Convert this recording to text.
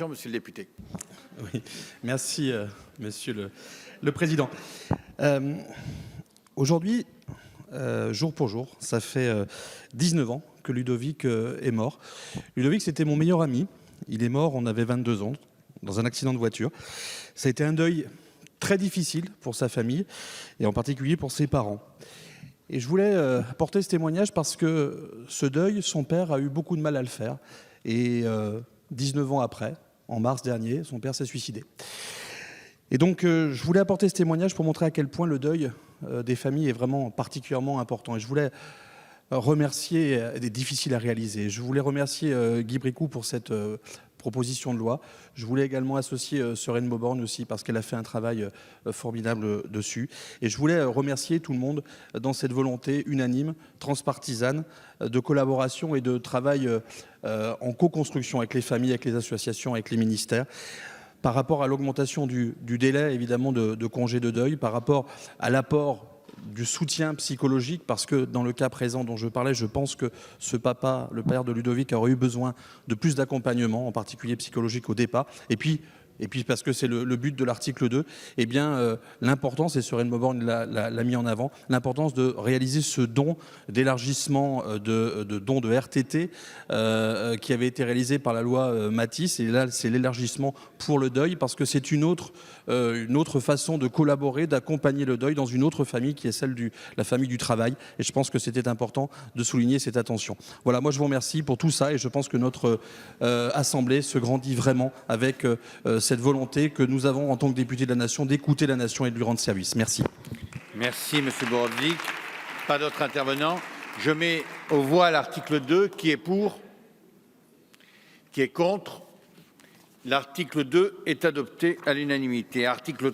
Monsieur le député. Oui, merci, Monsieur le Président. Aujourd'hui, jour pour jour, ça fait 19 ans que Ludovic est mort. Ludovic, c'était mon meilleur ami. Il est mort, on avait 22 ans, dans un accident de voiture. Ça a été un deuil très difficile pour sa famille, et en particulier pour ses parents. Et je voulais apporter ce témoignage parce que ce deuil, son père a eu beaucoup de mal à le faire. Et 19 ans après, en mars dernier, son père s'est suicidé. Et donc, je voulais apporter ce témoignage pour montrer à quel point le deuil des familles est vraiment particulièrement important. Et je voulais remercier, est difficile à réaliser. Je voulais remercier Guy Bricout pour cette proposition de loi. Je voulais également associer Sereine Mauborgne aussi parce qu'elle a fait un travail formidable dessus. Et je voulais remercier tout le monde dans cette volonté unanime, transpartisane, de collaboration et de travail en co-construction avec les familles, avec les associations, avec les ministères. Par rapport à l'augmentation du délai, évidemment, de congé de deuil, par rapport à l'apport du soutien psychologique, parce que dans le cas présent dont je parlais, je pense que ce papa, le père de Ludovic, aurait eu besoin de plus d'accompagnement, en particulier psychologique au départ. Et puis parce que c'est le but de l'article 2, eh bien, l'importance, et Sereine Mauborgne l'a mis en avant, l'importance de réaliser ce don d'élargissement de don de RTT qui avait été réalisé par la loi Mathys. Et là, c'est l'élargissement pour le deuil, parce que c'est une autre façon de collaborer, d'accompagner le deuil dans une autre famille qui est celle de la famille du travail. Et je pense que c'était important de souligner cette attention. Voilà, moi je vous remercie pour tout ça et je pense que notre Assemblée se grandit vraiment avec cette volonté que nous avons en tant que députés de la Nation d'écouter la Nation et de lui rendre service. Merci. Merci, Monsieur Borovdic. Pas d'autres intervenants. Je mets aux voix l'article 2. Qui est pour? Qui est contre? L'article 2 est adopté à l'unanimité. Article